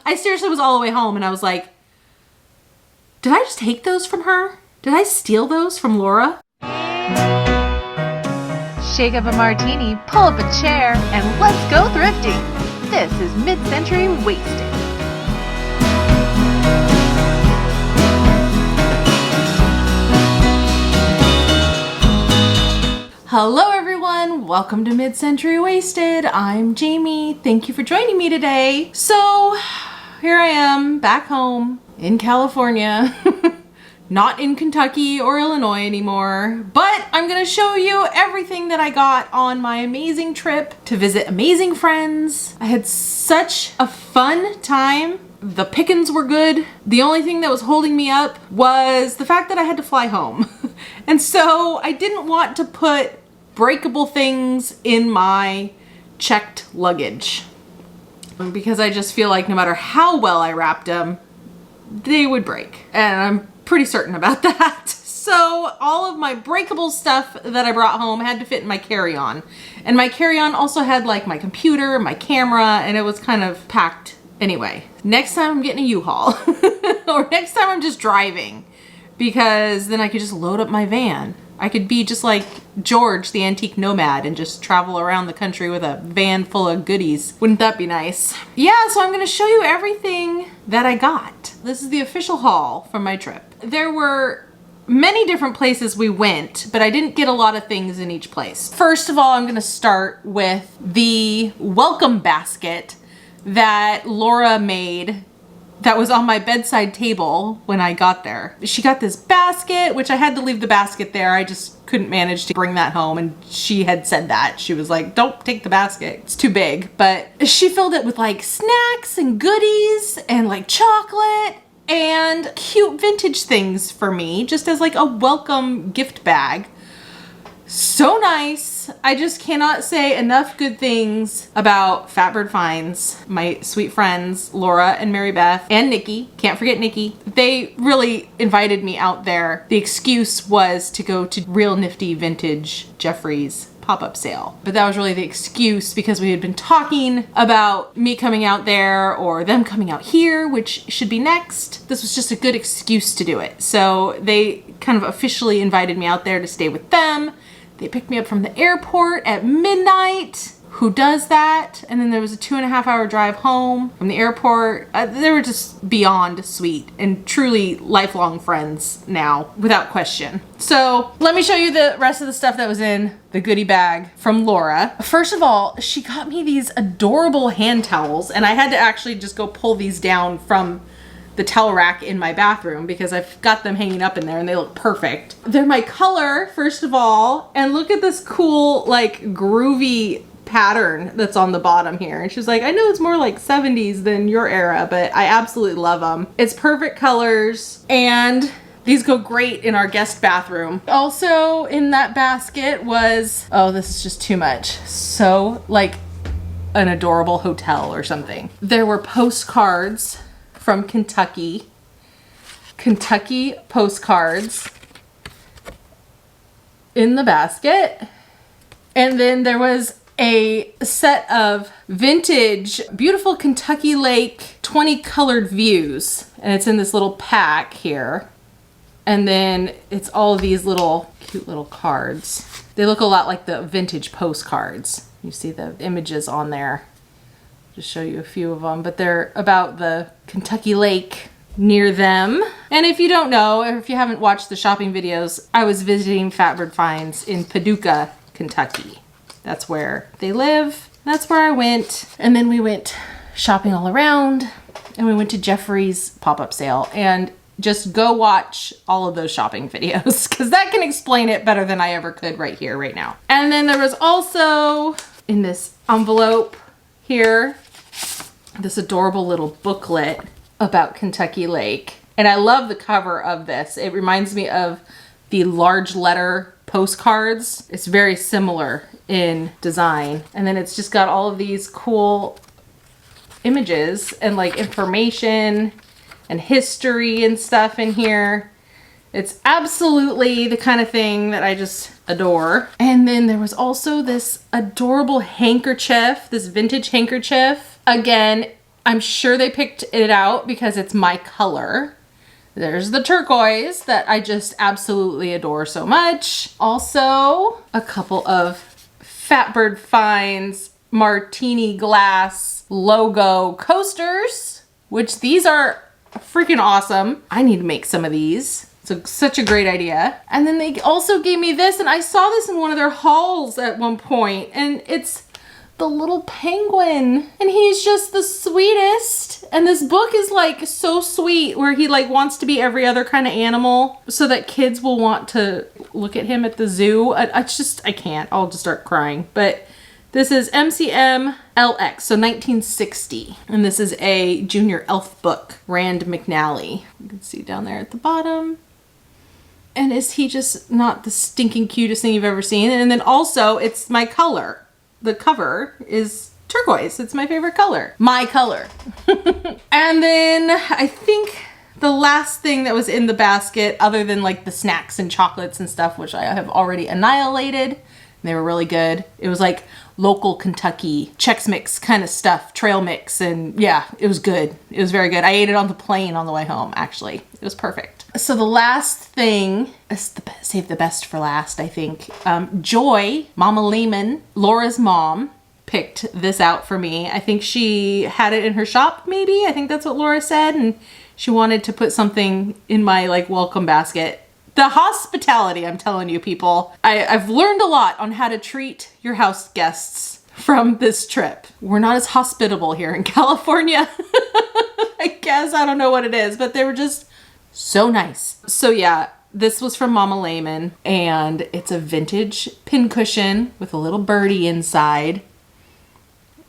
I seriously was all the way home and I was like, did I just take those from her? Did I steal those from Laura? Shake up a martini, pull up a chair, and let's go thrifting. This is Mid-Century Wasted. Hello everyone, welcome to Mid-Century Wasted. I'm Jamie. Thank you for joining me today. So here I am back home in California, not in Kentucky or Illinois anymore, but I'm gonna show you everything that I got on my amazing trip to visit amazing friends. I had such a fun time. The pickings were good. The only thing that was holding me up was the fact that I had to fly home. And so I didn't want to put breakable things in my checked luggage because I just feel like no matter how well I wrapped them, they would break. And I'm pretty certain about that. So all of my breakable stuff that I brought home had to fit in my carry-on. And my carry-on also had like my computer, my camera, and it was kind of packed anyway. Next time I'm getting a U-Haul or next time I'm just driving, because then I could just load up my van. I could be just like George, the antique nomad, and just travel around the country with a van full of goodies. Wouldn't that be nice? Yeah, so I'm gonna show you everything that I got. This is the official haul from my trip. There were many different places we went, but I didn't get a lot of things in each place. First of all, I'm gonna start with the welcome basket that Laura made that was on my bedside table when I got there. She got this basket, which I had to leave the basket there. I just couldn't manage to bring that home, and she had said that. She was like, don't take the basket, it's too big. But she filled it with like snacks and goodies and like chocolate and cute vintage things for me, just as like a welcome gift bag. So nice. I just cannot say enough good things about Fatbird Finds. My sweet friends, Laura and Mary Beth and Nikki. Can't forget Nikki. They really invited me out there. The excuse was to go to real nifty vintage Jeffries pop-up sale. But that was really the excuse because we had been talking about me coming out there or them coming out here, which should be next. This was just a good excuse to do it. So they kind of officially invited me out there to stay with them. They picked me up from the airport at midnight. Who does that? And then there was a 2.5 hour drive home from the airport. They were just beyond sweet and truly lifelong friends now, without question. So let me show you the rest of the stuff that was in the goodie bag from Laura. First of all, she got me these adorable hand towels, and I had to actually just go pull these down from the towel rack in my bathroom because I've got them hanging up in there and they look perfect. They're my color, first of all, and look at this cool, like, groovy pattern that's on the bottom here. And she's like, I know it's more like 70s than your era, but I absolutely love them. It's perfect colors, and these go great in our guest bathroom. Also in that basket was, oh, this is just too much. So, like, an adorable hotel or something. There were postcards from Kentucky postcards in the basket. And then there was a set of vintage, beautiful Kentucky Lake 20 colored views. And it's in this little pack here. And then it's all these little cute little cards. They look a lot like the vintage postcards. You see the images on there. Just show you a few of them, but they're about the Kentucky Lake near them. And if you don't know, or if you haven't watched the shopping videos, I was visiting Fatbird Finds in Paducah, Kentucky. That's where they live. That's where I went. And then we went shopping all around, and we went to Jeffries pop-up sale, and just go watch all of those shopping videos because that can explain it better than I ever could right here, right now. And then there was also in this envelope here, this adorable little booklet about Kentucky Lake. And I love the cover of this. It reminds me of the large letter postcards. It's very similar in design. And then it's just got all of these cool images and like information and history and stuff in here. It's absolutely the kind of thing that I just adore. And then there was also this adorable handkerchief, this vintage handkerchief. Again, I'm sure they picked it out because it's my color. There's the turquoise that I just absolutely adore so much. Also, a couple of Fatbird Finds martini glass logo coasters, which these are freaking awesome. I need to make some of these. It's such a great idea. And then they also gave me this, and I saw this in one of their hauls at one point, and it's the little penguin, and he's just the sweetest. And this book is like so sweet, where he like wants to be every other kind of animal so that kids will want to look at him at the zoo. I can't. I'll just start crying. But this is MCM LX, so 1960. And this is a junior elf book, Rand McNally. You can see down there at the bottom. And is he just not the stinking cutest thing you've ever seen? And then also, it's my color. The cover is turquoise. It's my favorite color. My color. And then I think the last thing that was in the basket, other than like the snacks and chocolates and stuff, which I have already annihilated, they were really good. It was like local Kentucky Chex Mix kind of stuff, trail mix, and yeah, it was good. It was very good. I ate it on the plane on the way home, actually. It was perfect. So the last thing is save the best for last, I think. Joy, Mama Lehman, Laura's mom, picked this out for me. I think she had it in her shop, maybe. I think that's what Laura said, and she wanted to put something in my like welcome basket. The hospitality, I'm telling you, people. I've learned a lot on how to treat your house guests from this trip. We're not as hospitable here in California. I guess, I don't know what it is, but they were just so nice. So yeah, this was from Mama Lehman, and it's a vintage pincushion with a little birdie inside.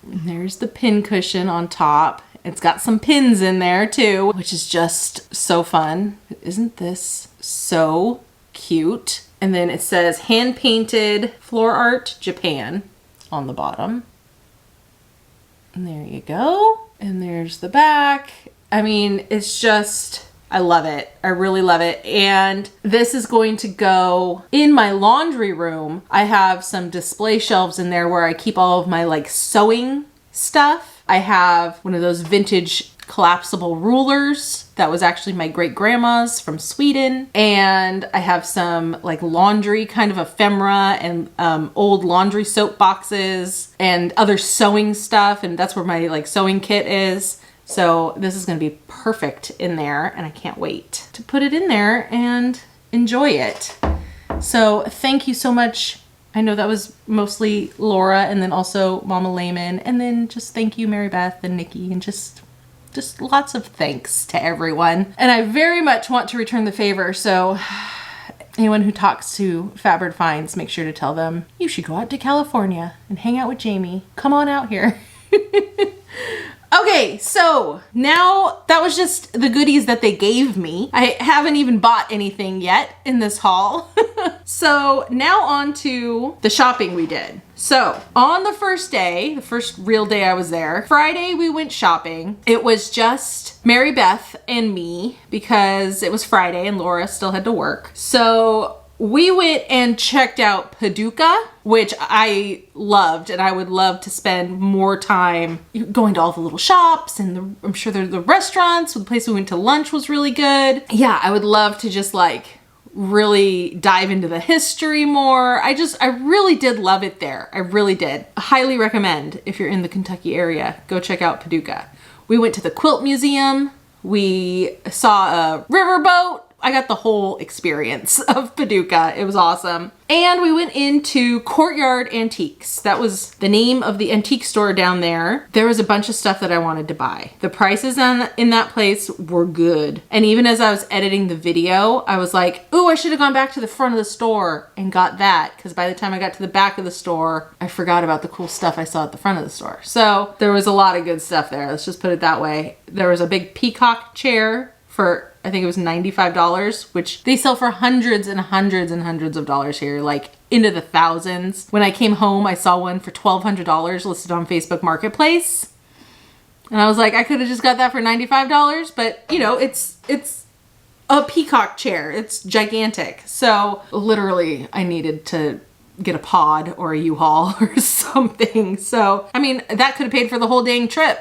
And there's the pincushion on top. It's got some pins in there too, which is just so fun. Isn't this so cute? And then it says hand painted floor art Japan on the bottom. And there you go. And there's the back. I mean, it's just, I love it. I really love it. And this is going to go in my laundry room. I have some display shelves in there where I keep all of my like sewing stuff. I have one of those vintage collapsible rulers that was actually my great grandma's from Sweden. And I have some like laundry kind of ephemera and old laundry soap boxes and other sewing stuff. And that's where my like sewing kit is. So this is going to be perfect in there, and I can't wait to put it in there and enjoy it. So thank you so much. I know that was mostly Laura and then also Mama Lehman, and then just thank you Mary Beth and Nikki, and just lots of thanks to everyone. And I very much want to return the favor, so anyone who talks to Fatbird Finds, make sure to tell them you should go out to California and hang out with Jamie. Come on out here. Okay, so now that was just the goodies that they gave me. I haven't even bought anything yet in this haul. So now on to the shopping we did. So on the first day, the first real day I was there, Friday we went shopping. It was just Mary Beth and me because it was Friday and Laura still had to work. So we went and checked out Paducah, which I loved, and I would love to spend more time going to all the little shops, and I'm sure the restaurants. The place we went to lunch was really good. Yeah, I would love to just like really dive into the history more. I really did love it there. I really did. I highly recommend if you're in the Kentucky area, go check out Paducah. We went to the Quilt Museum. We saw a riverboat. I got the whole experience of Paducah. It was awesome. And we went into Courtyard Antiques. That was the name of the antique store down there. There was a bunch of stuff that I wanted to buy. The prices in that place were good. And even as I was editing the video, I was like, ooh, I should have gone back to the front of the store and got that. Because by the time I got to the back of the store, I forgot about the cool stuff I saw at the front of the store. So there was a lot of good stuff there. Let's just put it that way. There was a big peacock chair for, I think it was $95, which they sell for hundreds and hundreds and hundreds of dollars here, like into the thousands. When I came home, I saw one for $1,200 listed on Facebook Marketplace. And I was like, I could have just got that for $95, but you know, it's a peacock chair. It's gigantic. So literally I needed to get a pod or a U-Haul or something. So, I mean, that could have paid for the whole dang trip.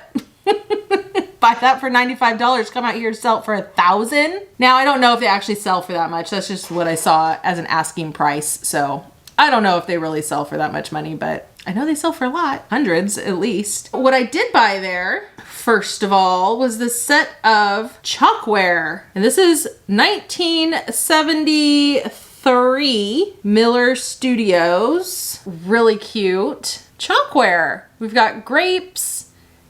buy that for $95, come out here and sell it for $1,000. Now, I don't know if they actually sell for that much. That's just what I saw as an asking price. So I don't know if they really sell for that much money, but I know they sell for a lot, hundreds at least. What I did buy there, first of all, was this set of chalkware. And this is 1973 Miller Studios. Really cute chalkware. We've got grapes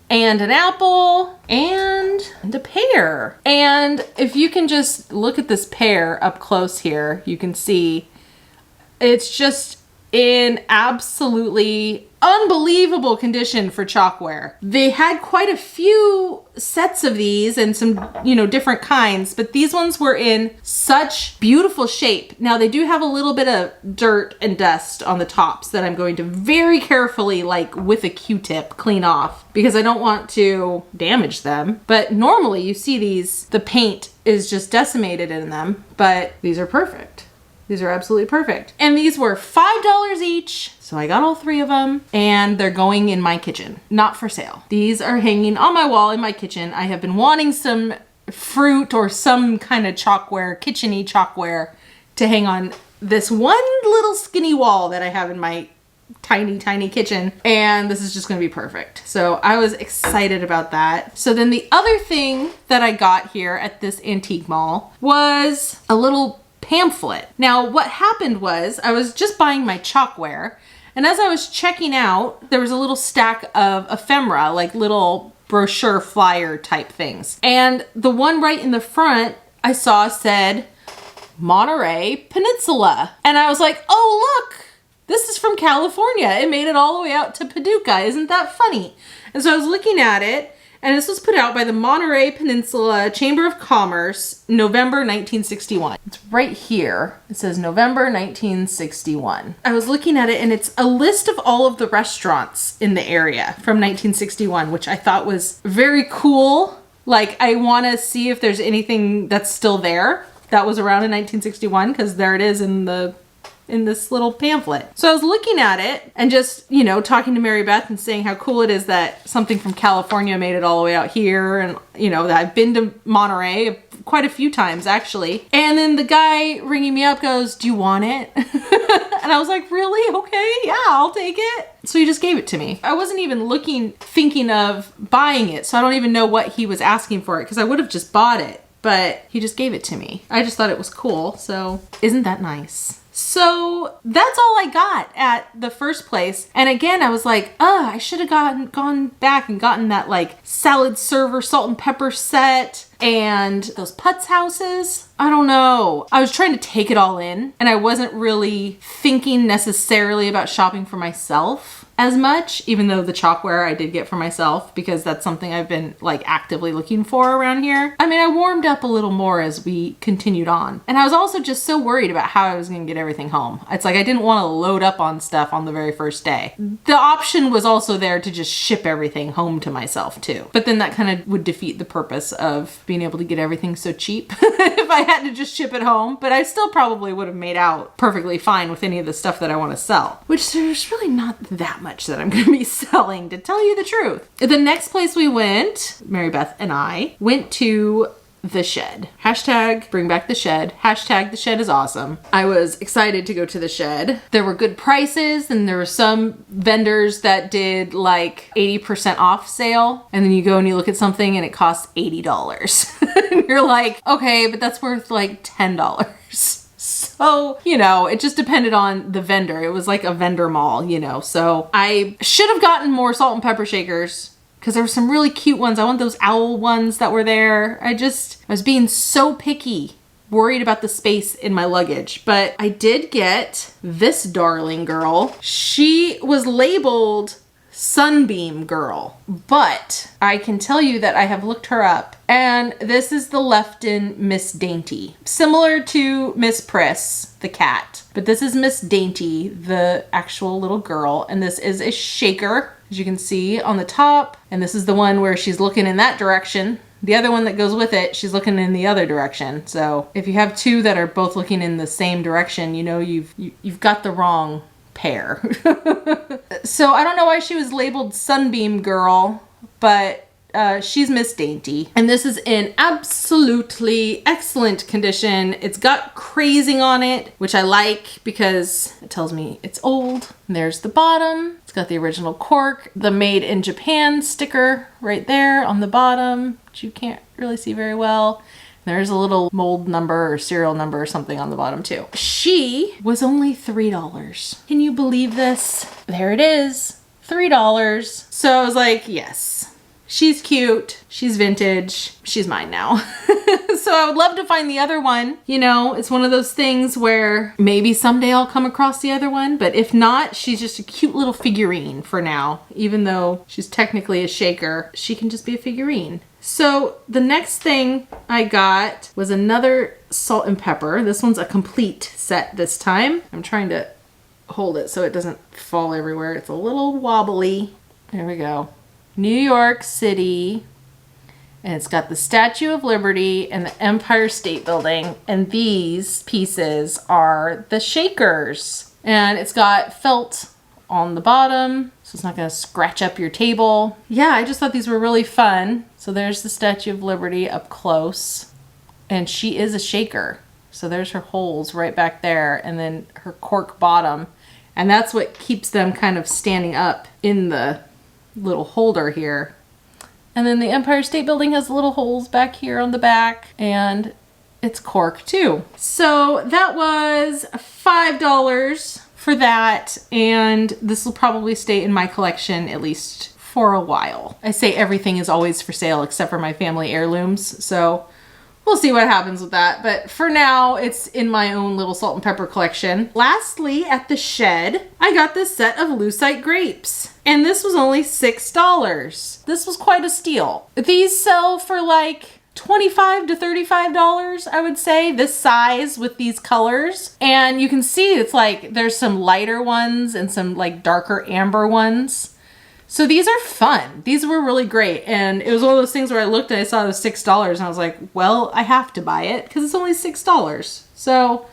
and an apple and a pear. And if you can just look at this pear up close here, you can see it's just in absolutely unbelievable condition for chalkware. They had quite a few sets of these and some, different kinds, but these ones were in such beautiful shape. Now they do have a little bit of dirt and dust on the tops that I'm going to very carefully, like with a Q-tip, clean off because I don't want to damage them. But normally you see these, the paint is just decimated in them, but these are perfect. These are absolutely perfect. And these were $5 each. So I got all 3 of them and they're going in my kitchen, not for sale. These are hanging on my wall in my kitchen. I have been wanting some fruit or some kind of chalkware, kitchen-y chalkware to hang on this one little skinny wall that I have in my tiny, tiny kitchen. And this is just gonna be perfect. So I was excited about that. So then the other thing that I got here at this antique mall was a little pamphlet. Now what happened was I was just buying my chalkware, and as I was checking out, there was a little stack of ephemera, like little brochure flyer type things. And the one right in the front I saw said Monterey Peninsula. And I was like, oh look, this is from California. It made it all the way out to Paducah. Isn't that funny? And so I was looking at it, and this was put out by the Monterey Peninsula Chamber of Commerce, November 1961. It's right here. It says November 1961. I was looking at it, and it's a list of all of the restaurants in the area from 1961, which I thought was very cool. Like, I want to see if there's anything that's still there that was around in 1961, because there it is in this little pamphlet. So I was looking at it and just, talking to Mary Beth and saying how cool it is that something from California made it all the way out here. And, that I've been to Monterey quite a few times actually. And then the guy ringing me up goes, do you want it? And I was like, really? Okay, yeah, I'll take it. So he just gave it to me. I wasn't even thinking of buying it. So I don't even know what he was asking for it because I would have just bought it, but he just gave it to me. I just thought it was cool. So isn't that nice? So that's all I got at the first place. And again, I was like, I should have gone back and gotten that like salad server salt and pepper set and those Putz houses. I don't know. I was trying to take it all in and I wasn't really thinking necessarily about shopping for myself as much, even though the chalkware I did get for myself because that's something I've been like actively looking for around here. I mean, I warmed up a little more as we continued on. And I was also just so worried about how I was going to get everything home. It's like I didn't want to load up on stuff on the very first day. The option was also there to just ship everything home to myself too. But then that kind of would defeat the purpose of being able to get everything so cheap if I had to just ship it home. But I still probably would have made out perfectly fine with any of the stuff that I want to sell, which there's really not that much that I'm going to be selling, to tell you the truth. The next place we went, Mary Beth and I, went to the shed. Hashtag bring back the shed. Hashtag the shed is awesome. I was excited to go to the shed. There were good prices and there were some vendors that did like 80% off sale. And then you go and you look at something and it costs $80. And you're like, okay, but that's worth like $10. So, it just depended on the vendor. It was like a vendor mall, So I should have gotten more salt and pepper shakers because there were some really cute ones. I want those owl ones that were there. I was being so picky, worried about the space in my luggage. But I did get this darling girl. She was labeled Sunbeam Girl, but I can tell you that I have looked her up and this is the Lefton Miss Dainty, similar to Miss Priss, the cat, but this is Miss Dainty, the actual little girl. And this is a shaker, as you can see on the top. And this is the one where she's looking in that direction. The other one that goes with it, she's looking in the other direction. So if you have two that are both looking in the same direction, you've got the wrong pair. So I don't know why she was labeled Sunbeam Girl, but she's Miss Dainty. And this is in absolutely excellent condition. It's got crazing on it, which I like because it tells me it's old. And there's the bottom. It's got the original cork, the made in Japan sticker right there on the bottom, which you can't really see very well. There's a little mold number or serial number or something on the bottom too. She was only $3. Can you believe this? There it is, $3. So I was like, yes, she's cute, she's vintage, she's mine now. So I would love to find the other one. You know, it's one of those things where maybe someday I'll come across the other one, but if not, she's just a cute little figurine for now. Even though she's technically a shaker, she can just be a figurine. So the next thing I got was another salt and pepper. This one's a complete set this time. I'm trying to hold it so it doesn't fall everywhere. It's a little wobbly. There we go. New York City. And it's got the Statue of Liberty and the Empire State Building. And these pieces are the shakers. And it's got felt on the bottom, so it's not going to scratch up your table. Yeah, I just thought these were really fun. So there's the Statue of Liberty up close. And she is a shaker. So there's her holes right back there. And then her cork bottom. And that's what keeps them kind of standing up in the little holder here. And then the Empire State Building has little holes back here on the back, and it's cork too. So that was $5 for that, and this will probably stay in my collection at least for a while. I say everything is always for sale except for my family heirlooms, so we'll see what happens with that. But for now, it's in my own little salt and pepper collection. Lastly, at the shed, I got this set of lucite grapes. And this was only $6. This was quite a steal. These sell for like $25 to $35, I would say, this size with these colors. And you can see it's like there's some lighter ones and some like darker amber ones. So these are fun. These were really great. And it was one of those things where I looked and I saw it was $6 and I was like, well, I have to buy it because it's only $6. So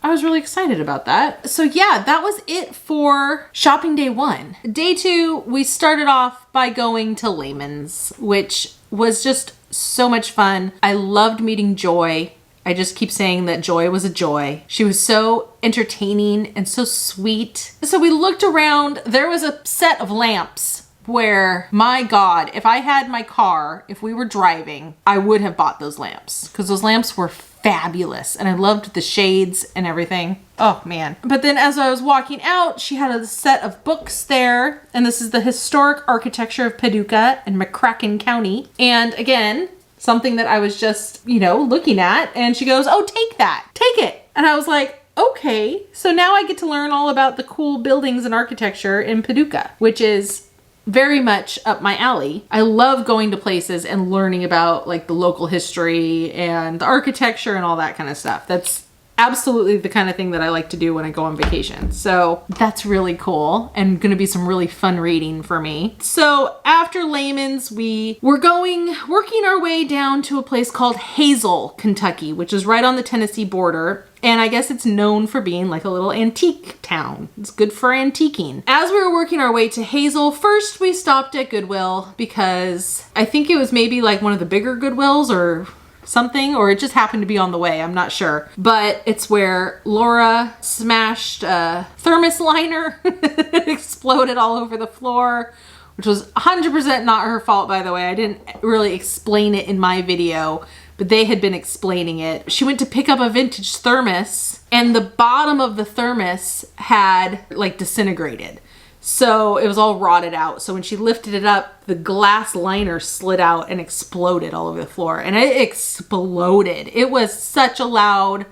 I was really excited about that. So yeah, that was it for shopping day one. Day two, we started off by going to Lehman's, which was just so much fun. I loved meeting Joy. I just keep saying that Joy was a joy. She was so entertaining and so sweet. So we looked around. There was a set of lamps where, my God, if I had my car, if we were driving, I would have bought those lamps because those lamps were fabulous. And I loved the shades and everything. Oh man. But then as I was walking out, she had a set of books there. And this is the Historic Architecture of Paducah and McCracken County. And again, something that I was just, you know, looking at. And she goes, oh, take that. Take it. And I was like, okay. So now I get to learn all about the cool buildings and architecture in Paducah, which is very much up my alley. I love going to places and learning about like the local history and the architecture and all that kind of stuff. That's absolutely the kind of thing that I like to do when I go on vacation. So that's really cool and going to be some really fun reading for me. So after Lehman's, we were working our way down to a place called Hazel, Kentucky, which is right on the Tennessee border. And I guess it's known for being like a little antique town. It's good for antiquing. As we were working our way to Hazel, first we stopped at Goodwill because I think it was maybe like one of the bigger Goodwills or something, or it just happened to be on the way. I'm not sure. But it's where Laura smashed a thermos liner. It exploded all over the floor, which was 100% not her fault, by the way. I didn't really explain it in my video, but they had been explaining it. She went to pick up a vintage thermos and the bottom of the thermos had like disintegrated. So it was all rotted out. So when she lifted it up, the glass liner slid out and exploded all over the floor. And it exploded. It was such a loud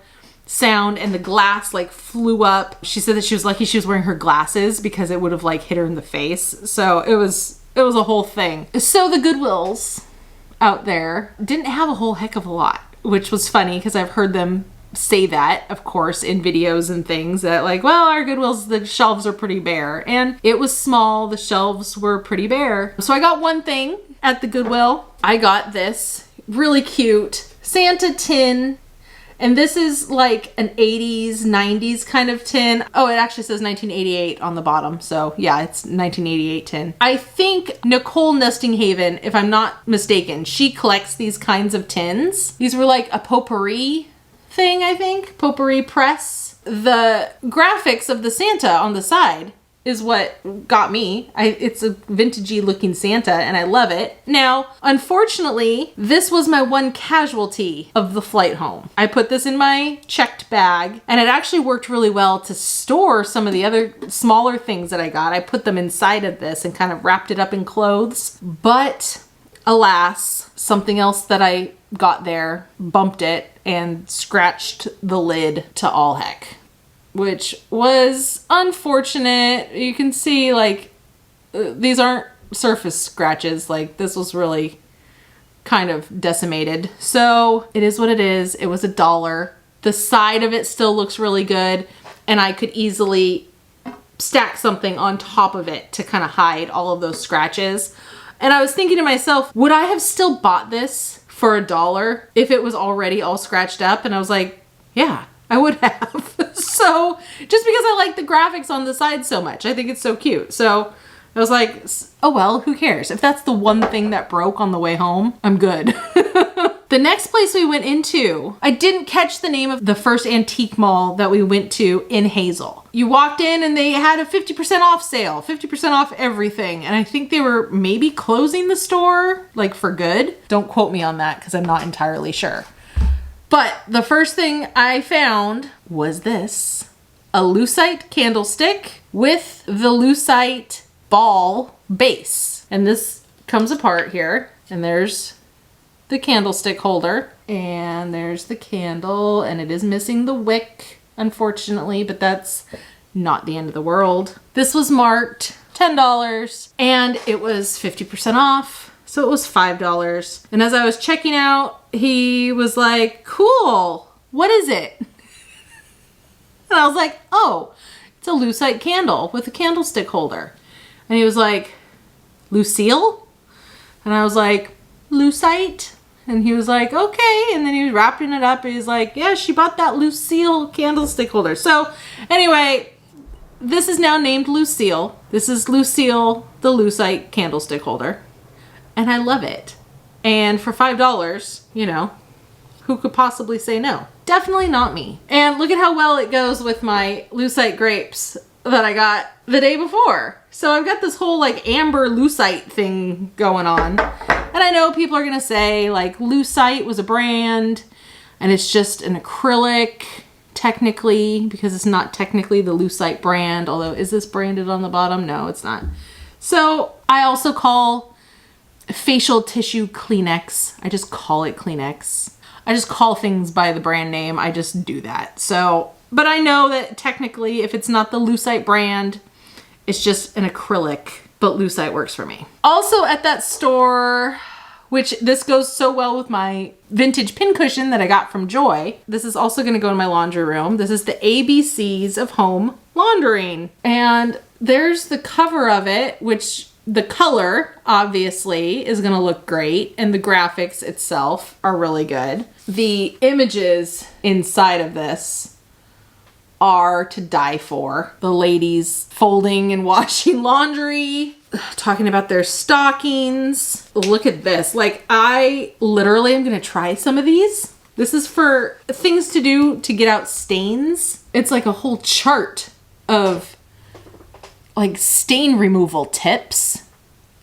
sound and the glass like flew up. She said that she was lucky she was wearing her glasses because it would have like hit her in the face. So it was a whole thing. So the Goodwills out there didn't have a whole heck of a lot, which was funny because I've heard them say that, of course, in videos and things that like, well, our Goodwills, the shelves are pretty bare. And it was small. The shelves were pretty bare. So I got one thing at the Goodwill. I got this really cute Santa tin. And this is like an 80s, 90s kind of tin. Oh, it actually says 1988 on the bottom. So yeah, it's 1988 tin. I think Nicole Nestinghaven, if I'm not mistaken, she collects these kinds of tins. These were like a potpourri thing, I think. Potpourri press. The graphics of the Santa on the side is what got me. It's a vintagey looking Santa and I love it. Now, unfortunately, this was my one casualty of the flight home. I put this in my checked bag and it actually worked really well to store some of the other smaller things that I got. I put them inside of this and kind of wrapped it up in clothes. But alas, something else that I got there bumped it and scratched the lid to all heck, which was unfortunate. You can see like these aren't surface scratches. Like this was really kind of decimated. So it is what it is. It was $1. The side of it still looks really good and I could easily stack something on top of it to kind of hide all of those scratches. And I was thinking to myself, would I have still bought this for $1 if it was already all scratched up? And I was like, yeah, I would have. So just because I like the graphics on the side so much, I think it's so cute. So I was like, oh well, who cares? If that's the one thing that broke on the way home, I'm good. The next place we went into, I didn't catch the name of the first antique mall that we went to in Hazel. You walked in and they had a 50% off sale, 50% off everything. And I think they were maybe closing the store, like for good. Don't quote me on that because I'm not entirely sure. But the first thing I found was this, a lucite candlestick with the lucite ball base. And this comes apart here and there's the candlestick holder and there's the candle and it is missing the wick, unfortunately, but that's not the end of the world. This was marked $10 and it was 50% off. So it was $5. And as I was checking out, he was like, cool, what is it? And I was like, oh, it's a lucite candle with a candlestick holder. And he was like, Lucille? And I was like, lucite? And he was like, okay. And then he was wrapping it up. And he's like, yeah, she bought that Lucille candlestick holder. So anyway, this is now named Lucille. This is Lucille, the lucite candlestick holder. And I love it. And for $5, you know, who could possibly say no? Definitely not me. And look at how well it goes with my lucite grapes that I got the day before. So I've got this whole like amber lucite thing going on. And I know people are gonna say like lucite was a brand and it's just an acrylic technically, because it's not technically the lucite brand. Although, is this branded on the bottom? No, it's not. So I also call facial tissue Kleenex. I just call it Kleenex. I just call things by the brand name. I just do that. So, but I know that technically if it's not the lucite brand, it's just an acrylic, but lucite works for me. Also at that store, which this goes so well with my vintage pincushion that I got from Joy. This is also gonna go in my laundry room. This is the ABCs of home laundering. And there's the cover of it, which the color obviously is gonna look great and the graphics itself are really good. The images inside of this are to die for. The ladies folding and washing laundry, talking about their stockings. Look at this. Like, I literally am gonna try some of these. This is for things to do to get out stains. It's like a whole chart of like stain removal tips.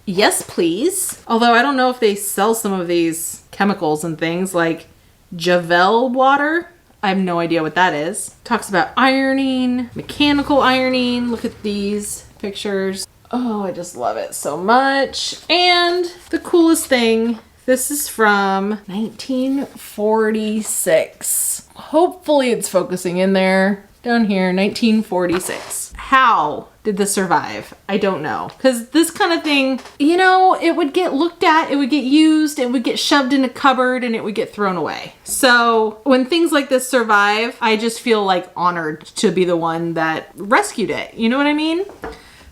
Yes, please. Although I don't know if they sell some of these chemicals and things like Javel water. I have no idea what that is. Talks about ironing, mechanical ironing. Look at these pictures. Oh, I just love it so much. And the coolest thing, this is from 1946. Hopefully it's focusing in there. Down here, 1946. How did this survive? I don't know. Because this kind of thing, you know, it would get looked at, it would get used, it would get shoved in a cupboard, and it would get thrown away. So when things like this survive, I just feel like honored to be the one that rescued it. You know what I mean?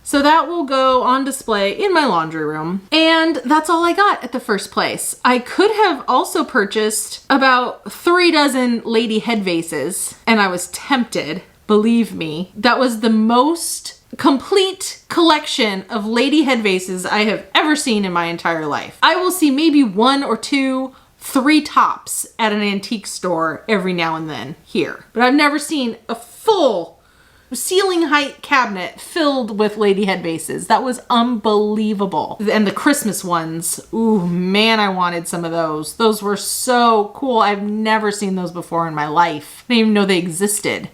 So that will go on display in my laundry room. And that's all I got at the first place. I could have also purchased about 3 dozen lady head vases, and I was tempted, believe me. That was the most complete collection of lady head vases I have ever seen in my entire life. I will see maybe 1 or 2, 3 tops at an antique store every now and then here. But I've never seen a full ceiling height cabinet filled with lady head vases. That was unbelievable. And the Christmas ones, ooh man, I wanted some of those. Those were so cool. I've never seen those before in my life. I didn't even know they existed.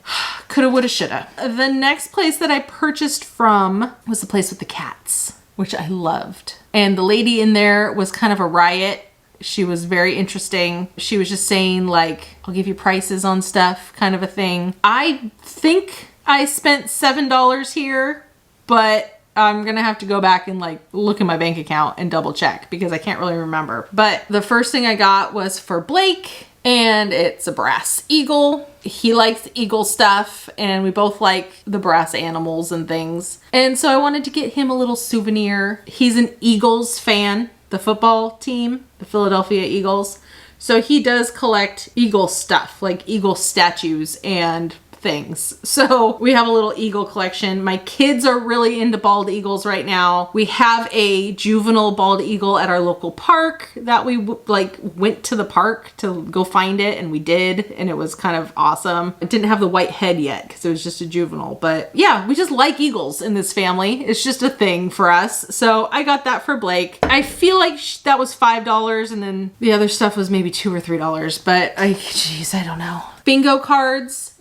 Coulda, woulda, shoulda. The next place that I purchased from was the place with the cats, which I loved. And the lady in there was kind of a riot. She was very interesting. She was just saying like, I'll give you prices on stuff, kind of a thing. I think I spent $7 here, but I'm gonna have to go back and like look in my bank account and double check because I can't really remember. But the first thing I got was for Blake, and it's a brass eagle. He likes eagle stuff, and we both like the brass animals and things. And so I wanted to get him a little souvenir. He's an Eagles fan, the football team, the Philadelphia Eagles. So he does collect eagle stuff, like eagle statues and things. So we have a little eagle collection. My kids are really into bald eagles right now. We have a juvenile bald eagle at our local park that we like went to the park to go find it, and we did, and it was kind of awesome. It didn't have the white head yet because it was just a juvenile, but yeah, we just like eagles in this family. It's just a thing for us. So I got that for Blake. I feel like that was $5, and then the other stuff was maybe $2 or $3, but I don't know. Bingo cards.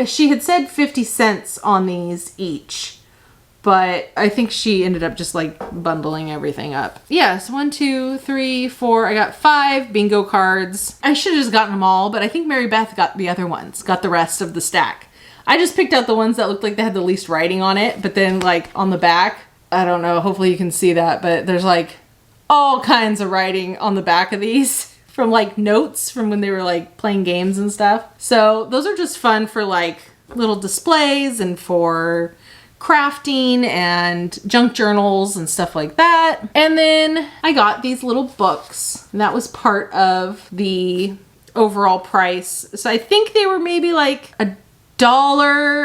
She had said 50 cents on these each, but I think she ended up just like bundling everything up. Yes, 1, 2, 3, 4. I got 5 bingo cards. I should have just gotten them all, but I think Mary Beth got the other ones, got the rest of the stack. I just picked out the ones that looked like they had the least writing on it, but then like on the back, I don't know, hopefully you can see that, but there's like all kinds of writing on the back of these. From like notes from when they were like playing games and stuff. So those are just fun for like little displays and for crafting and junk journals and stuff like that. And then I got these little books, and that was part of the overall price. So I think they were maybe like $1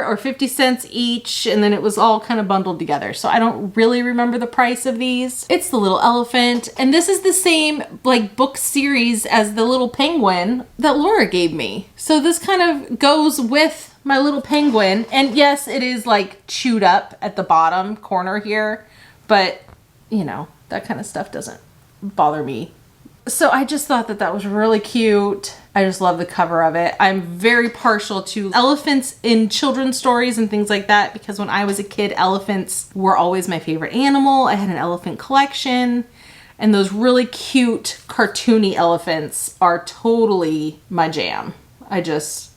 or 50 cents each, and then it was all kind of bundled together. So I don't really remember the price of these. It's the little elephant, and this is the same like book series as the little penguin that Laura gave me. So this kind of goes with my little penguin, and yes, it is like chewed up at the bottom corner here, but you know, that kind of stuff doesn't bother me. So I just thought that that was really cute. I just love the cover of it. I'm very partial to elephants in children's stories and things like that because when I was a kid, elephants were always my favorite animal. I had an elephant collection, and those really cute cartoony elephants are totally my jam. I just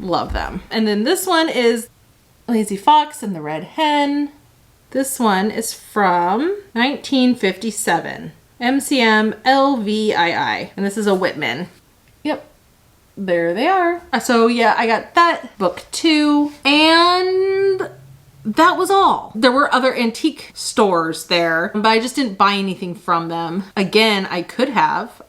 love them. And then this one is Lazy Fox and the Red Hen. This one is from 1957. MCM LVII, and this is a Whitman. Yep, there they are. So yeah, I got that book too, and that was all. There were other antique stores there, but I just didn't buy anything from them. Again, I could have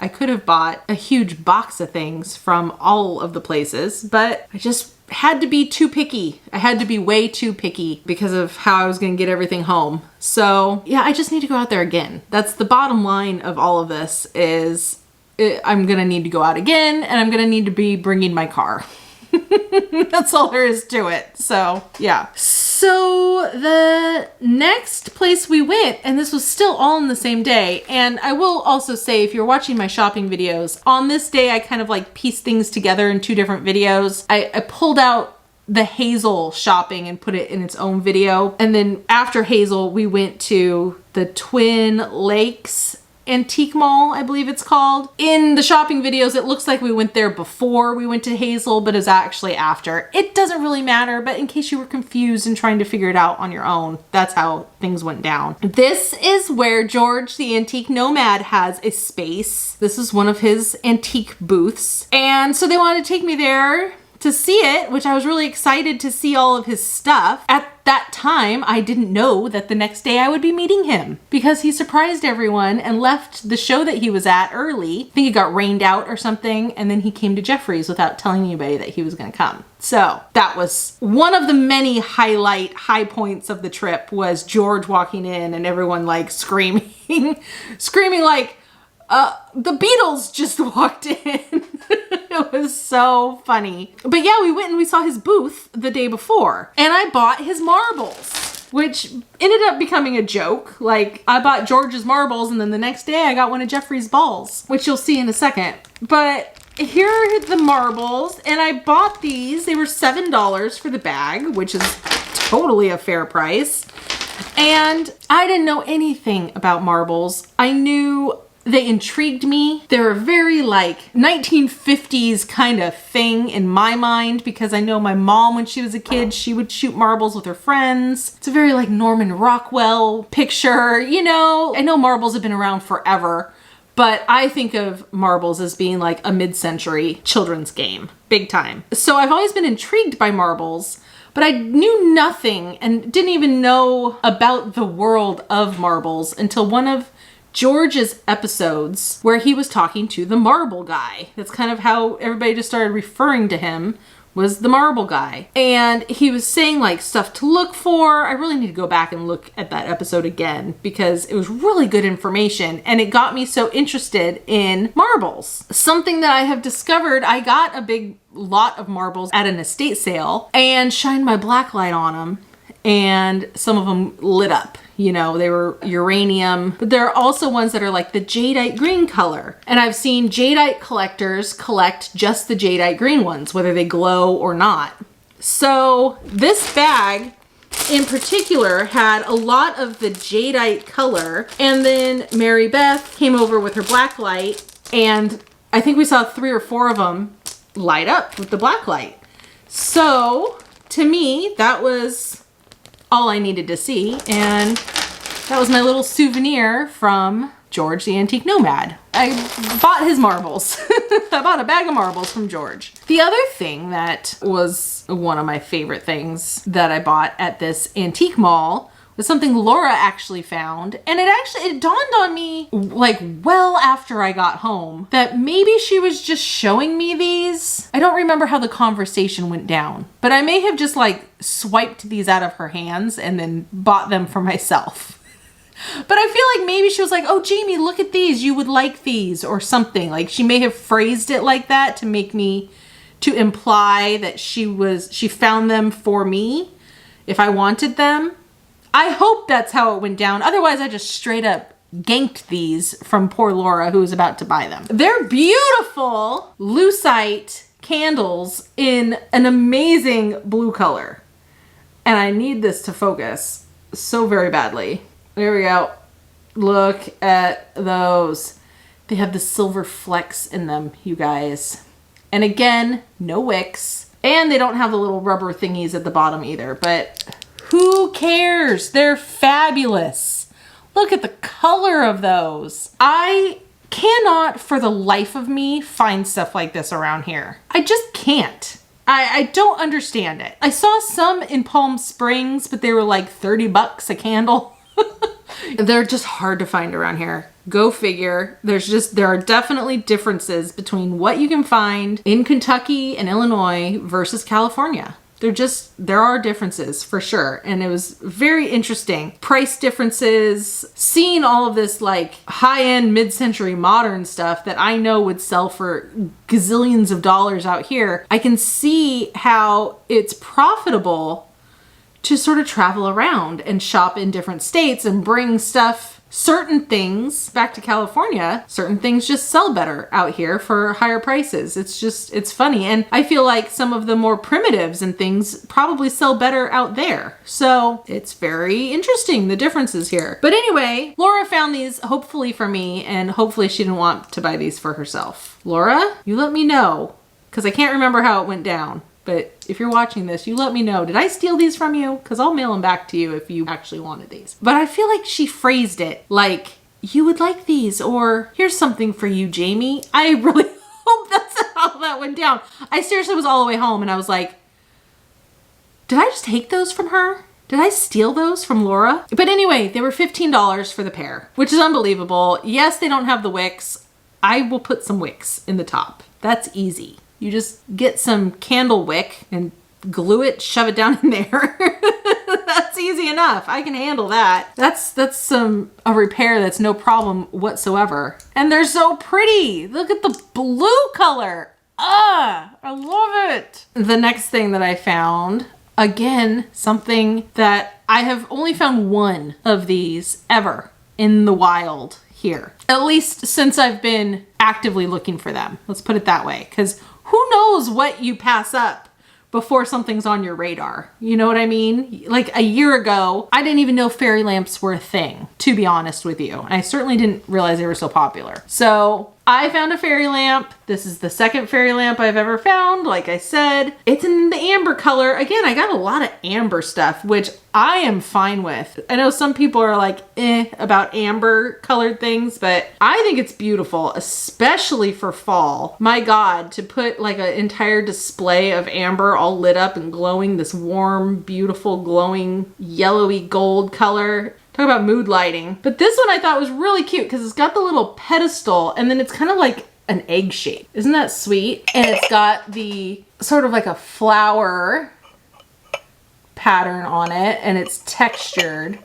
bought a huge box of things from all of the places, but I just had to be too picky. I had to be way too picky because of how I was going to get everything home. So yeah, I just need to go out there again. That's the bottom line of all of this is I'm going to need to go out again, and I'm going to need to be bringing my car. That's all there is to it. So yeah. So the next place we went, and this was still all in the same day, and I will also say if you're watching my shopping videos, on this day I kind of like pieced things together in 2 different videos. I pulled out the Hazel shopping and put it in its own video, and then after Hazel we went to the Twin Lakes Antique Mall, I believe it's called. In the shopping videos, it looks like we went there before we went to Hazel, but it's actually after. It doesn't really matter, but in case you were confused and trying to figure it out on your own, that's how things went down. This is where George, the antique nomad, has a space. This is one of his antique booths. And so they wanted to take me there to see it, which I was really excited to see all of his stuff. At that time, I didn't know that the next day I would be meeting him because he surprised everyone and left the show that he was at early. I think it got rained out or something, and then he came to Jeffries without telling anybody that he was going to come. So that was one of the many high points of the trip, was George walking in and everyone like screaming like, the Beatles just walked in. It was so funny. But yeah, we went and we saw his booth the day before, and I bought his marbles, which ended up becoming a joke. Like, I bought George's marbles, and then the next day I got one of Jeffrey's balls, which you'll see in a second. But here are the marbles, and I bought these. They were $7 for the bag, which is totally a fair price. And I didn't know anything about marbles. I knew they intrigued me. They're a very like 1950s kind of thing in my mind, because I know my mom, when she was a kid, she would shoot marbles with her friends. It's a very like Norman Rockwell picture, you know. I know marbles have been around forever, but I think of marbles as being like a mid-century children's game, big time. So I've always been intrigued by marbles, but I knew nothing and didn't even know about the world of marbles until one of George's episodes where he was talking to the marble guy. That's kind of how everybody just started referring to him, was the marble guy. And he was saying like stuff to look for. I really need to go back and look at that episode again because it was really good information and it got me so interested in marbles. Something that I have discovered, I got a big lot of marbles at an estate sale and shined my black light on them, and some of them lit up. You know, they were uranium, but there are also ones that are like the jadeite green color. And I've seen jadeite collectors collect just the jadeite green ones, whether they glow or not. So this bag in particular had a lot of the jadeite color. And then Mary Beth came over with her black light, and I think we saw 3 or 4 of them light up with the black light. So to me, that was all I needed to see, and that was my little souvenir from George the Antique Nomad. I bought his marbles. I bought a bag of marbles from George. The other thing that was one of my favorite things that I bought at this antique mall was something Laura actually found, and it dawned on me like well after I got home that maybe she was just showing me these. I don't remember how the conversation went down, but I may have just like swiped these out of her hands and then bought them for myself. But I feel like maybe she was like, oh, Jamie, look at these. You would like these, or something. Like she may have phrased it like that to imply that she found them for me if I wanted them. I hope that's how it went down. Otherwise, I just straight up ganked these from poor Laura, who was about to buy them. They're beautiful lucite candles in an amazing blue color. And I need this to focus so very badly. There we go. Look at those. They have the silver flecks in them, you guys. And again, no wicks. And they don't have the little rubber thingies at the bottom either, but who cares? They're fabulous. Look at the color of those. I cannot for the life of me find stuff like this around here. I just can't. I don't understand it. I saw some in Palm Springs, but they were like $30 a candle. They're just hard to find around here. Go figure. There are definitely differences between what you can find in Kentucky and Illinois versus California. There are differences for sure. And it was very interesting. Price differences, seeing all of this like high-end mid-century modern stuff that I know would sell for gazillions of dollars out here. I can see how it's profitable to sort of travel around and shop in different states and bring stuff, certain things back to California. Certain things just sell better out here for higher prices. It's funny. And I feel like some of the more primitives and things probably sell better out there. So it's very interesting, the differences here. But anyway, Laura found these hopefully for me, and hopefully she didn't want to buy these for herself. Laura, you let me know, because I can't remember how it went down. But if you're watching this, you let me know. Did I steal these from you? Because I'll mail them back to you if you actually wanted these. But I feel like she phrased it like, you would like these, or here's something for you, Jamie. I really hope that's how that went down. I seriously was all the way home and I was like, did I just take those from her? Did I steal those from Laura? But anyway, they were $15 for the pair, which is unbelievable. Yes, they don't have the wicks. I will put some wicks in the top. That's easy. You just get some candle wick and glue it, shove it down in there. That's easy enough. I can handle that. That's a repair that's no problem whatsoever. And they're so pretty. Look at the blue color. Ah, I love it. The next thing that I found, again, something that I have only found one of these ever in the wild here. At least since I've been actively looking for them. Let's put it that way. Because who knows what you pass up before something's on your radar. You know what I mean? Like a year ago, I didn't even know fairy lamps were a thing, to be honest with you. I certainly didn't realize they were so popular. So I found a fairy lamp. This is the second fairy lamp I've ever found. Like I said, it's in the amber color. Again, I got a lot of amber stuff, which I am fine with. I know some people are like, about amber colored things, but I think it's beautiful, especially for fall. My God, to put like an entire display of amber all lit up and glowing, this warm, beautiful, glowing, yellowy gold color. Talk about mood lighting. But this one I thought was really cute because it's got the little pedestal and then it's kind of like an egg shape. Isn't that sweet? And it's got the sort of like a flower pattern on it and it's textured.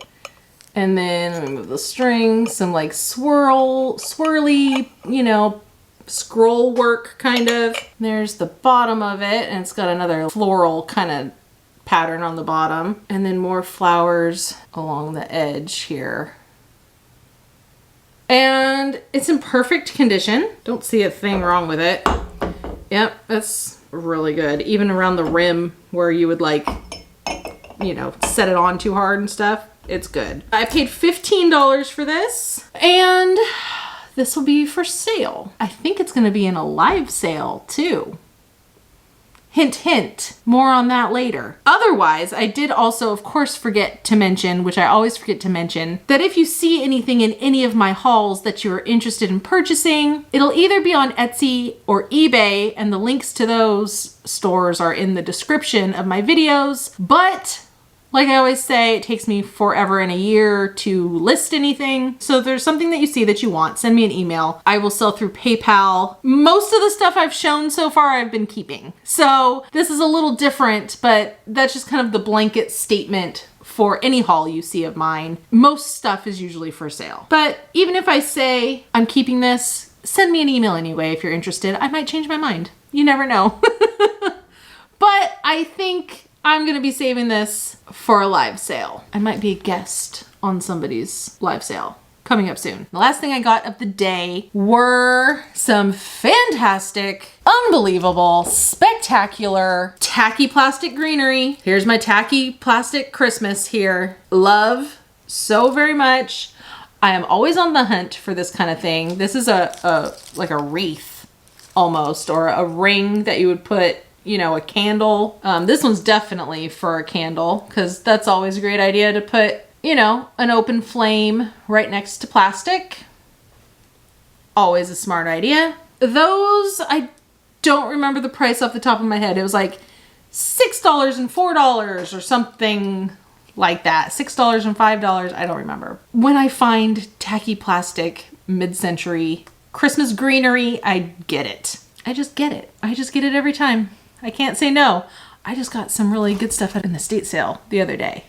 And then let me move the string, some like swirly, you know, scroll work kind of. There's the bottom of it and it's got another floral kind of pattern on the bottom and then more flowers along the edge here. And it's in perfect condition. Don't see a thing wrong with it. Yep, that's really good. Even around the rim where you would like, you know, set it on too hard and stuff. It's good. I paid $15 for this and this will be for sale. I think it's going to be in a live sale too. Hint, hint. More on that later. Otherwise, I did also, of course, forget to mention, which I always forget to mention, that if you see anything in any of my hauls that you're interested in purchasing, it'll either be on Etsy or eBay, and the links to those stores are in the description of my videos. But like I always say, it takes me forever and a year to list anything. So if there's something that you see that you want, send me an email. I will sell through PayPal. Most of the stuff I've shown so far, I've been keeping. So this is a little different, but that's just kind of the blanket statement for any haul you see of mine. Most stuff is usually for sale. But even if I say I'm keeping this, send me an email anyway if you're interested. I might change my mind. You never know. But I think I'm gonna be saving this for a live sale. I might be a guest on somebody's live sale coming up soon. The last thing I got of the day were some fantastic, unbelievable, spectacular tacky plastic greenery. Here's my tacky plastic Christmas here. Love so very much. I am always on the hunt for this kind of thing. This is like a wreath almost, or a ring that you would put, you know, a candle. This one's definitely for a candle because that's always a great idea to put, you know, an open flame right next to plastic. Always a smart idea. Those, I don't remember the price off the top of my head. It was like $6 and $4 or something like that. $6 and $5. I don't remember. When I find tacky plastic mid-century Christmas greenery, I get it. I just get it. I just get it every time. I can't say no. I just got some really good stuff in the estate sale the other day.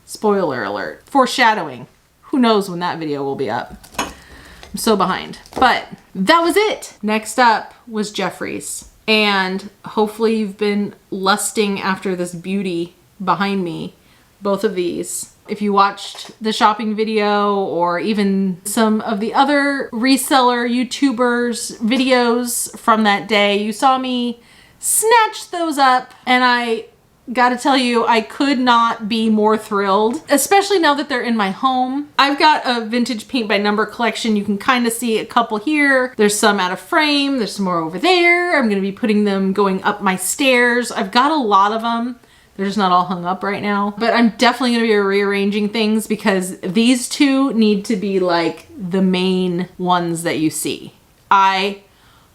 Spoiler alert. Foreshadowing. Who knows when that video will be up. I'm so behind. But that was it. Next up was Jeffries. And hopefully you've been lusting after this beauty behind me. Both of these. If you watched the shopping video or even some of the other reseller YouTubers videos from that day, you saw me snatch those up, and I gotta tell you, I could not be more thrilled, especially now that they're in my home. I've got a vintage paint by number collection. You can kind of see a couple here. There's some out of frame. There's some more over there. I'm gonna be putting them going up my stairs. I've got a lot of them. They're just not all hung up right now, but I'm definitely gonna be rearranging things because these two need to be like the main ones that you see. I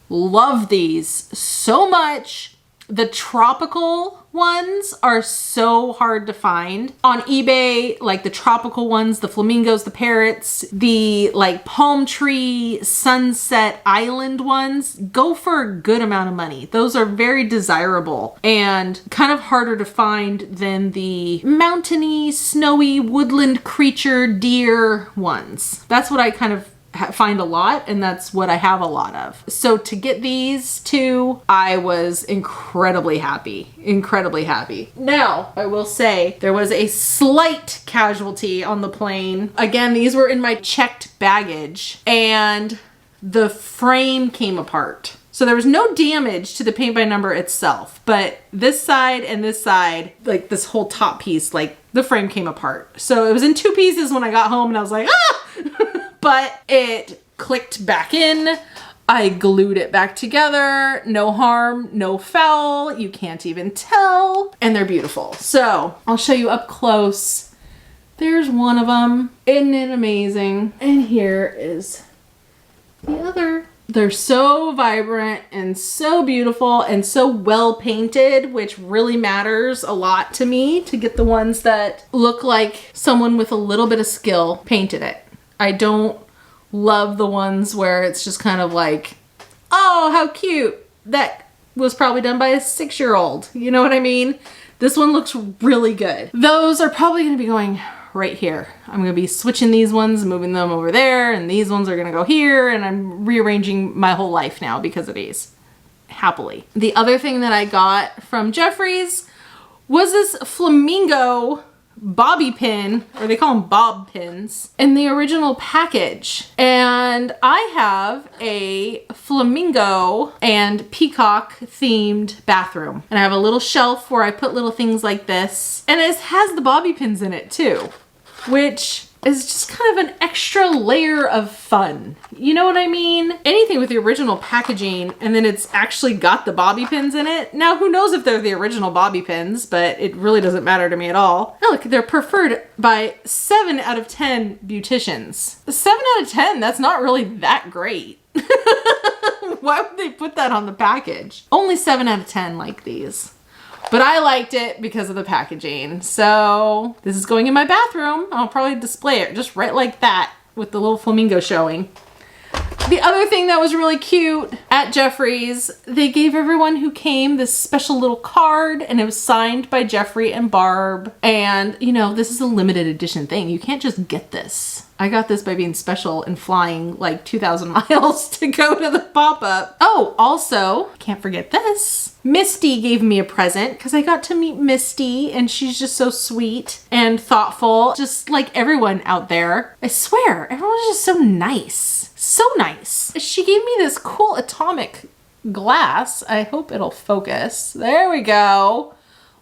Love these so much. The tropical ones are so hard to find on eBay, like the tropical ones, the flamingos, the parrots, the like palm tree sunset island ones go for a good amount of money. Those are very desirable and kind of harder to find than the mountainy, snowy, woodland creature deer ones. That's what I kind of find a lot, and that's what I have a lot of. So to get these two, I was incredibly happy. Now, I will say there was a slight casualty on the plane. Again, these were in my checked baggage, and the frame came apart. So there was no damage to the paint by number itself, but this side and this side, like this whole top piece, like the frame came apart. So it was in two pieces when I got home, and I was like, ah! But it clicked back in. I glued it back together. No harm, no foul. You can't even tell. And they're beautiful. So I'll show you up close. There's one of them. Isn't it amazing? And here is the other. They're so vibrant and so beautiful and so well painted, which really matters a lot to me, to get the ones that look like someone with a little bit of skill painted it. I don't love the ones where it's just kind of like, oh, how cute. That was probably done by a 6-year-old. You know what I mean? This one looks really good. Those are probably going to be going right here. I'm going to be switching these ones, moving them over there, and these ones are going to go here, and I'm rearranging my whole life now because of these. Happily. The other thing that I got from Jeffries was this Flamingo bobby pin, or they call them bob pins, in the original package. And I have a flamingo and peacock themed bathroom. And I have a little shelf where I put little things like this. And it has the bobby pins in it too, which is just kind of an extra layer of fun. You know what I mean? Anything with the original packaging and then it's actually got the bobby pins in it. Now, who knows if they're the original bobby pins, but it really doesn't matter to me at all. Now look, they're preferred by 7 out of 10 beauticians. 7 out of 10, that's not really that great. Why would they put that on the package? Only 7 out of 10 like these. But I liked it because of the packaging. So this is going in my bathroom. I'll probably display it just right like that with the little flamingo showing. The other thing that was really cute at Jeffries, they gave everyone who came this special little card, and it was signed by Jeffrey and Barb. And you know, this is a limited edition thing. You can't just get this. I got this by being special and flying like 2,000 miles to go to the pop-up. Oh, also, can't forget this. Misty gave me a present because I got to meet Misty, and she's just so sweet and thoughtful, just like everyone out there. I swear, everyone's just so nice. So nice. She gave me this cool atomic glass. I hope it'll focus. There we go.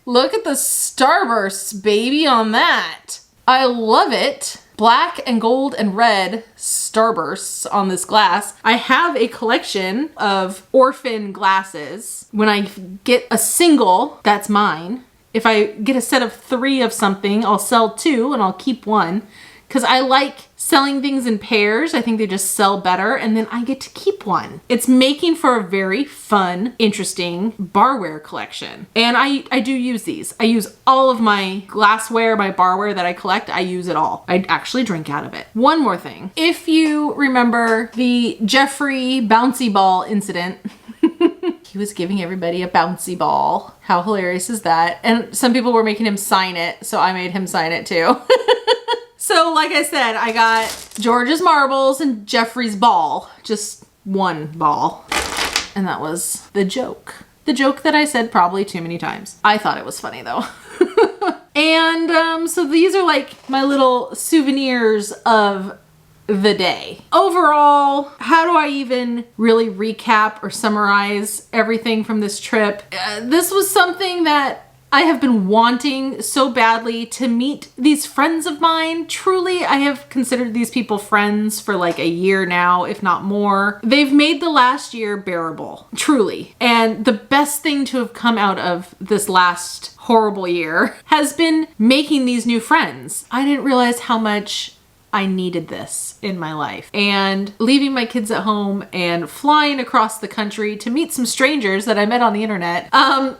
Look at the starbursts, baby, on that. I love it. Black and gold and red starbursts on this glass. I have a collection of orphan glasses. When I get a single, that's mine. If I get a set of 3 of something, I'll sell 2 and I'll keep 1. Because I like selling things in pairs. I think they just sell better, and then I get to keep 1. It's making for a very fun, interesting barware collection. And I do use these. I use all of my glassware, my barware that I collect. I use it all. I actually drink out of it. One more thing. If you remember the Jeffrey bouncy ball incident, he was giving everybody a bouncy ball. How hilarious is that? And some people were making him sign it, so I made him sign it too. So like I said, I got George's marbles and Jeffrey's ball. Just 1 ball. And that was the joke. The joke that I said probably too many times. I thought it was funny though. And so these are like my little souvenirs of the day. Overall, how do I even really recap or summarize everything from this trip? This was something that I have been wanting so badly to meet these friends of mine. Truly, I have considered these people friends for like a year now, if not more. They've made the last year bearable, truly. And the best thing to have come out of this last horrible year has been making these new friends. I didn't realize how much I needed this in my life. And leaving my kids at home and flying across the country to meet some strangers that I met on the internet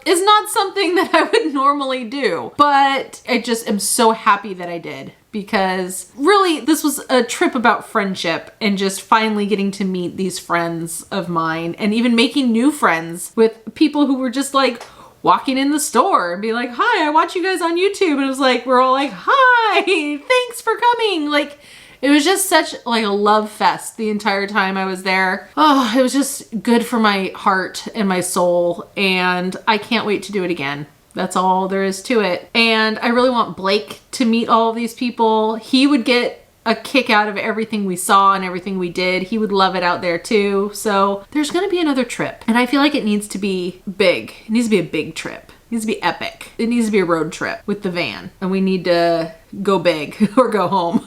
is not something that I would normally do. But I just am so happy that I did, because really this was a trip about friendship and just finally getting to meet these friends of mine and even making new friends with people who were just like walking in the store and be like, hi, I watch you guys on YouTube. And it was like, we're all like, hi, thanks for coming. Like, it was just such like a love fest the entire time I was there. Oh, it was just good for my heart and my soul. And I can't wait to do it again. That's all there is to it. And I really want Blake to meet all of these people. He would get a kick out of everything we saw and everything we did. He would love it out there too. So there's gonna be another trip. And I feel like it needs to be big. It needs to be a big trip. It needs to be epic. It needs to be a road trip with the van. And we need to go big or go home.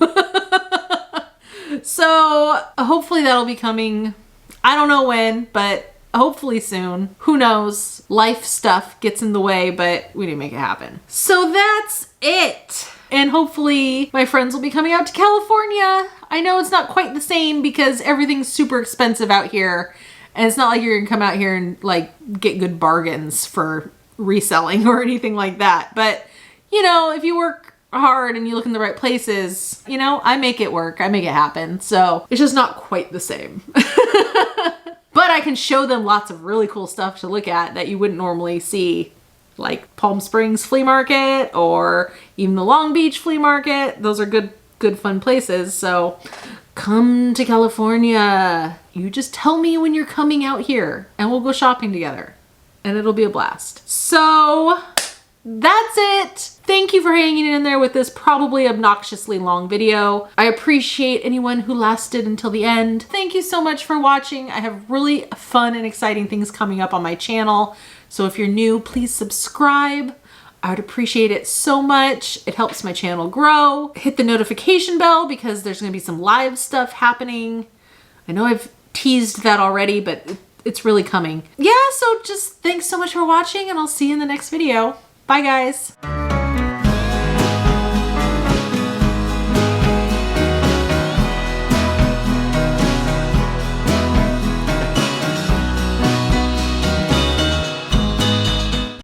So hopefully that'll be coming. I don't know when, but hopefully soon. Who knows? Life stuff gets in the way, but we need to make it happen. So that's it. And hopefully my friends will be coming out to California. I know it's not quite the same because everything's super expensive out here. And it's not like you're gonna come out here and like get good bargains for reselling or anything like that. But you know, if you work hard and you look in the right places, you know, I make it work. I make it happen. So it's just not quite the same. But I can show them lots of really cool stuff to look at that you wouldn't normally see, like Palm Springs flea market or even the Long Beach flea market. Those are good fun places. So come to California. You just tell me when you're coming out here and we'll go shopping together and it'll be a blast. So that's it. Thank you for hanging in there with this probably obnoxiously long video. I appreciate anyone who lasted until the end. Thank you so much for watching. I have really fun and exciting things coming up on my channel. So if you're new, please subscribe. I would appreciate it so much. It helps my channel grow. Hit the notification bell because there's gonna be some live stuff happening. I know I've teased that already, but it's really coming. Yeah, so just thanks so much for watching and I'll see you in the next video. Bye guys.